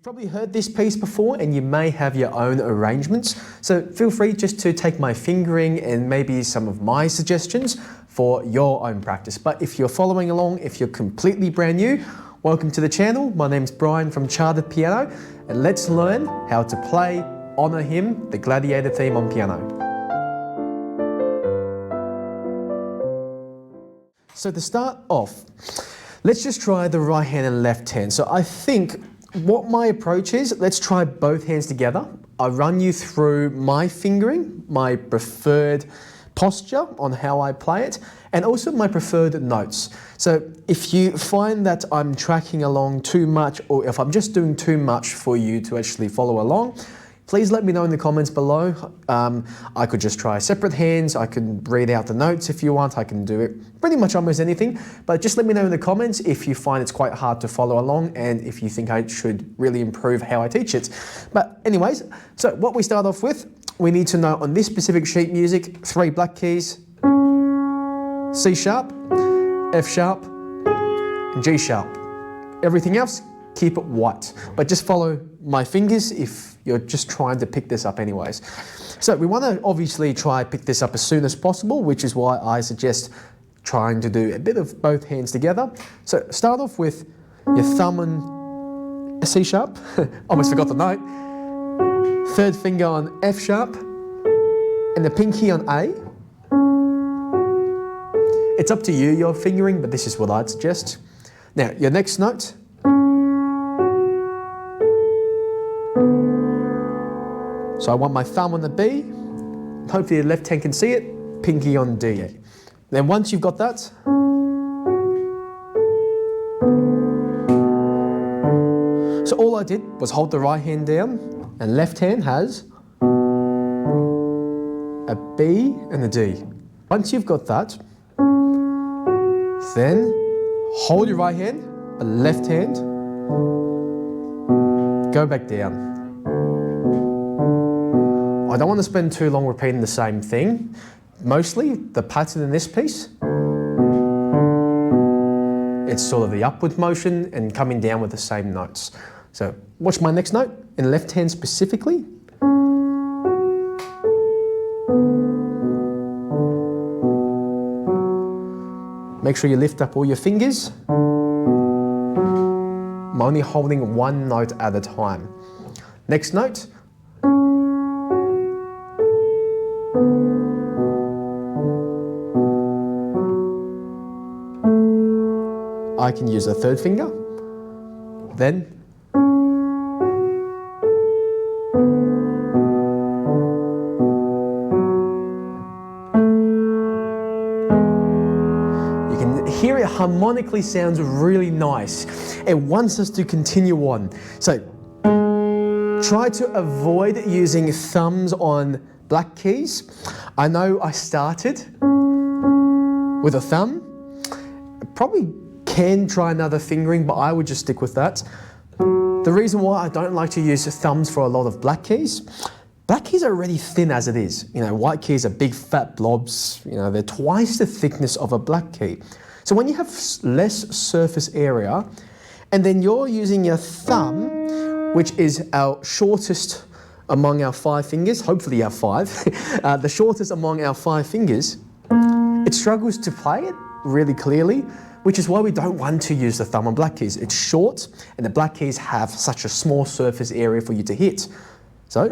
Probably heard this piece before and you may have your own arrangements, so feel free just to take my fingering and maybe some of my suggestions for your own practice. But if you're following along, if you're completely brand new, welcome to the channel. My name's Brian from Chartered Piano, and let's learn how to play Honour Him, the Gladiator theme on piano. So to start off, let's just try the right hand and left hand. So I think what my approach is, let's try both hands together. I'll run you through my fingering, my preferred posture on how I play it, and also my preferred notes. So if you find that I'm tracking along too much, or if I'm just doing too much for you to actually follow along, please let me know in the comments below. I could just try separate hands, I can read out the notes if you want, I can do it pretty much almost anything, but just let me know in the comments if you find it's quite hard to follow along and if you think I should really improve how I teach it. But anyways, so what we start off with, we need to know on this specific sheet music, 3 black keys, C sharp, F sharp, and G sharp. Everything else, keep it white, but just follow my fingers if you're just trying to pick this up anyways. So we want to obviously try pick this up as soon as possible, which is why I suggest trying to do a bit of both hands together. So start off with your thumb on C sharp, almost forgot the note, 3rd finger on F sharp, and the pinky on A. It's up to you, your fingering, but this is what I'd suggest. Now, your next note, so I want my thumb on the B, hopefully the left hand can see it, pinky on D. Then once you've got that, so all I did was hold the right hand down, and left hand has a B and a D. Once you've got that, then hold your right hand, but left hand, go back down. I don't want to spend too long repeating the same thing. Mostly, the pattern in this piece, it's sort of the upward motion and coming down with the same notes. So watch my next note, in left hand specifically. Make sure you lift up all your fingers. I'm only holding one note at a time. Next note, I can use a 3rd finger, then you can hear it harmonically sounds really nice. It wants us to continue on. So try to avoid using thumbs on black keys. I know I started with a thumb, probably can try another fingering, but I would just stick with that. The reason why I don't like to use thumbs for a lot of black keys are already thin as it is. You know, white keys are big fat blobs, you know, they're twice the thickness of a black key. So when you have less surface area, and then you're using your thumb, which is our shortest among our 5 fingers, hopefully you have 5, the shortest among our 5 fingers, it struggles to play it really clearly, which is why we don't want to use the thumb on black keys. It's short, and the black keys have such a small surface area for you to hit. So,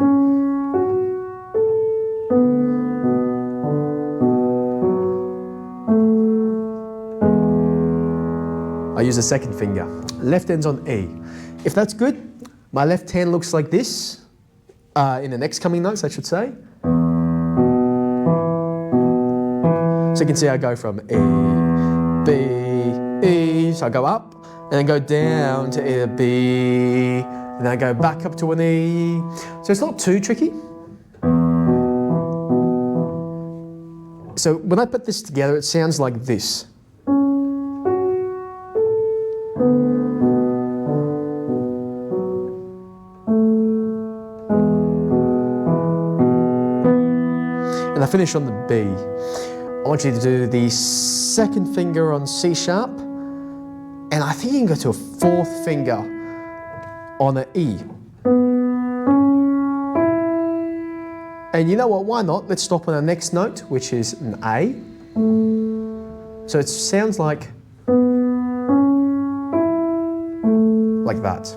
I use the 2nd finger. Left hand's on E. If that's good, my left hand looks like this, in the next coming notes, I should say. So you can see I go from E, B, E, so I go up, and then go down to a B, and then I go back up to an E. So it's not too tricky. So when I put this together, it sounds like this. And I finish on the B. I want you to do the 2nd finger on C sharp, and I think you can go to a 4th finger on an E. And you know what, why not? Let's stop on the next note, which is an A. So it sounds like that.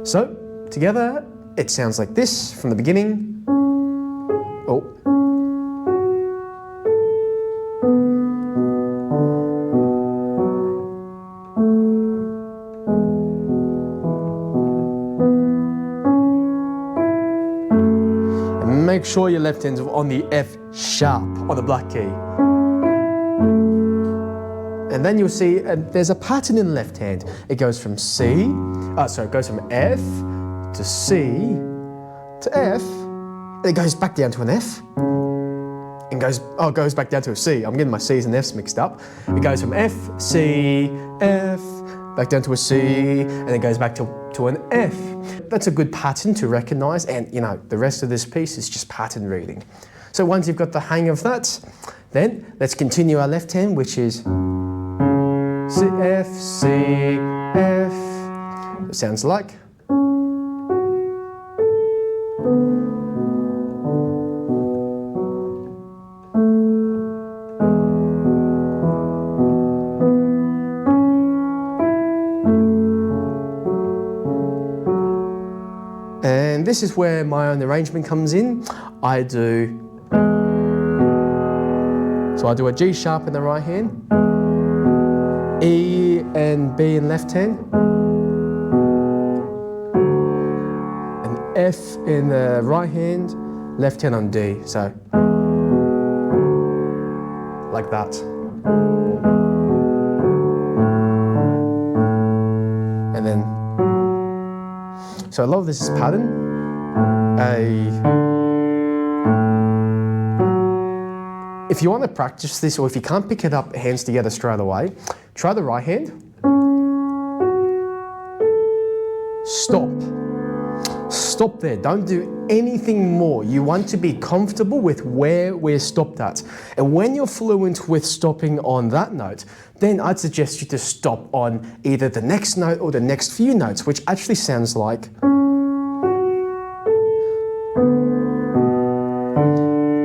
So together, it sounds like this from the beginning. Oh. And make sure your left hand's on the F sharp on the black key. And then you'll see there's a pattern in the left hand. It goes from it goes from F to C to F, and it goes back down to an F, and it goes back down to a C. I'm getting my C's and F's mixed up. It goes from F, C, F, back down to a C, and it goes back to an F. That's a good pattern to recognize, and you know, the rest of this piece is just pattern reading. So once you've got the hang of that, then let's continue our left hand, which is C, F, C, F. It sounds like. And this is where my own arrangement comes in. I do a G sharp in the right hand, E and B in left hand, and F in the right hand, left hand on D, so like that. And then, so a lot of this is pattern. If you want to practice this, or if you can't pick it up hands together straight away, try the right hand. Stop. Stop there. Don't do anything more. You want to be comfortable with where we're stopped at. And when you're fluent with stopping on that note, then I'd suggest you to stop on either the next note or the next few notes, which actually sounds like.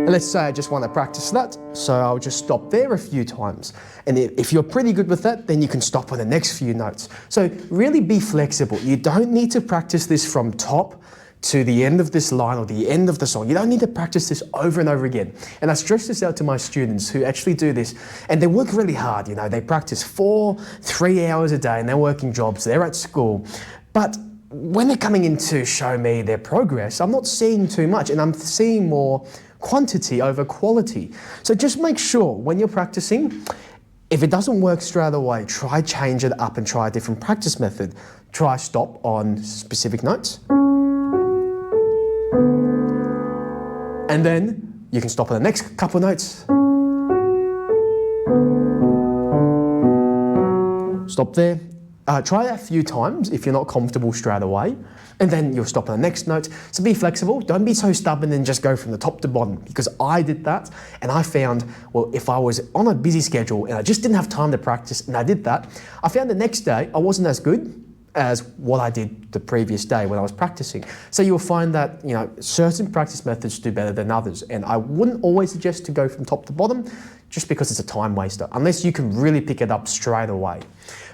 Let's say I just want to practice that, so I'll just stop there a few times. And if you're pretty good with that, then you can stop on the next few notes. So really be flexible. You don't need to practice this from top to the end of this line or the end of the song. You don't need to practice this over and over again. And I stress this out to my students who actually do this, and they work really hard. You know, they practice 3 hours a day, and they're working jobs, they're at school. But when they're coming in to show me their progress, I'm not seeing too much, and I'm seeing more quantity over quality. So just make sure when you're practicing, if it doesn't work straight away, try change it up and try a different practice method. Try stop on specific notes. And then you can stop on the next couple of notes. Stop there. Try that a few times if you're not comfortable straight away, and then you'll stop on the next note. So be flexible, don't be so stubborn and just go from the top to bottom, because I did that and I found, well, if I was on a busy schedule and I just didn't have time to practice and I did that, I found the next day I wasn't as good as what I did the previous day when I was practicing. So you'll find that, you know, certain practice methods do better than others, and I wouldn't always suggest to go from top to bottom just because it's a time waster, unless you can really pick it up straight away.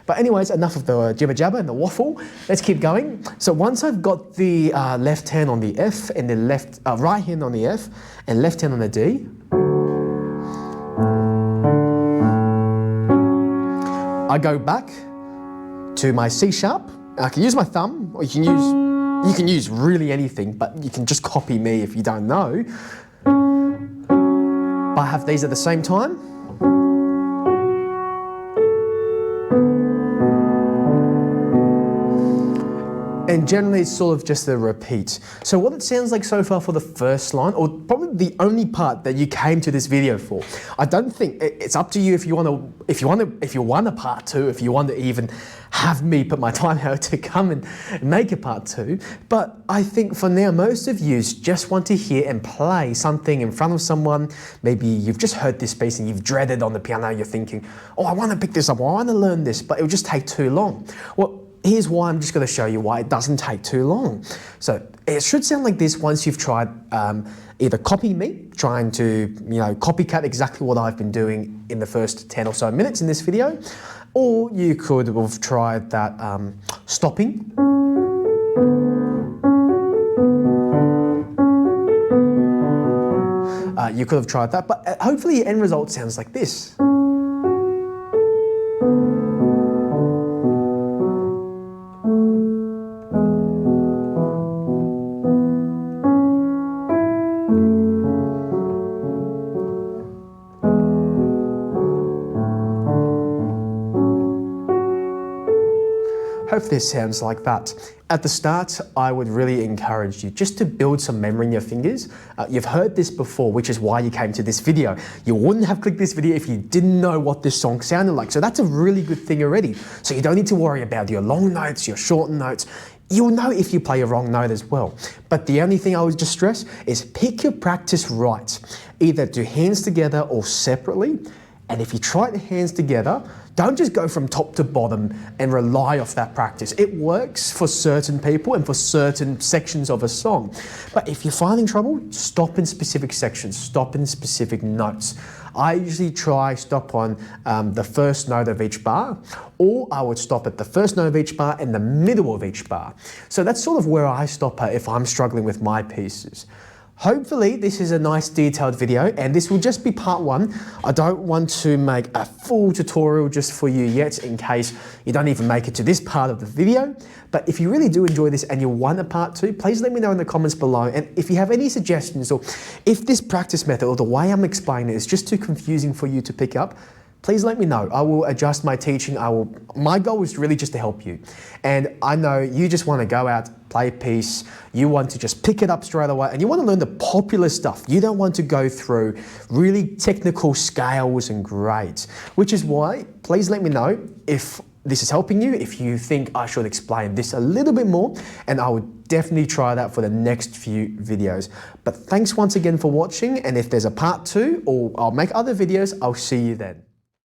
But anyways, enough of the jibber jabber and the waffle. Let's keep going. So once I've got the left hand on the F and the right hand on the F and left hand on the D, I go back to my C sharp. I can use my thumb, or you can use really anything, but you can just copy me if you don't know. But I have these at the same time. And generally it's sort of just a repeat. So what it sounds like so far for the first line, or probably the only part that you came to this video for, I don't think, it's up to you if you want a part two, if you want to even have me put my time out to come and make a part two. But I think for now, most of you just want to hear and play something in front of someone. Maybe you've just heard this piece and you've dreaded on the piano, you're thinking, oh, I want to pick this up, or I want to learn this, but it'll just take too long. Well, here's why. I'm just going to show you why it doesn't take too long. So it should sound like this once you've tried either copy me, trying to copycat exactly what I've been doing in the first 10 or so minutes in this video, or you could have tried that stopping. You could have tried that, but hopefully the end result sounds like this. Hope this sounds like that. At the start, I would really encourage you just to build some memory in your fingers. You've heard this before, which is why you came to this video. You wouldn't have clicked this video if you didn't know what this song sounded like. So that's a really good thing already. So you don't need to worry about your long notes, your short notes. You'll know if you play a wrong note as well. But the only thing I would just stress is pick your practice right. Either do hands together or separately. And if you try the hands together, don't just go from top to bottom and rely off that practice. It works for certain people and for certain sections of a song. But if you're finding trouble, stop in specific sections, stop in specific notes. I usually stop on the first note of each bar, or I would stop at the first note of each bar and the middle of each bar. So that's sort of where I stop at if I'm struggling with my pieces. Hopefully this is a nice detailed video, and this will just be part one. I don't want to make a full tutorial just for you yet in case you don't even make it to this part of the video. But if you really do enjoy this and you want a part two, please let me know in the comments below. And if you have any suggestions, or if this practice method or the way I'm explaining it is just too confusing for you to pick up, please let me know. I will adjust my teaching. My goal is really just to help you. And I know you just want to go out, play a piece. You want to just pick it up straight away, and you want to learn the popular stuff. You don't want to go through really technical scales and grades, which is why, please let me know if this is helping you, if you think I should explain this a little bit more, and I would definitely try that for the next few videos. But thanks once again for watching, and if there's a part two, or I'll make other videos, I'll see you then.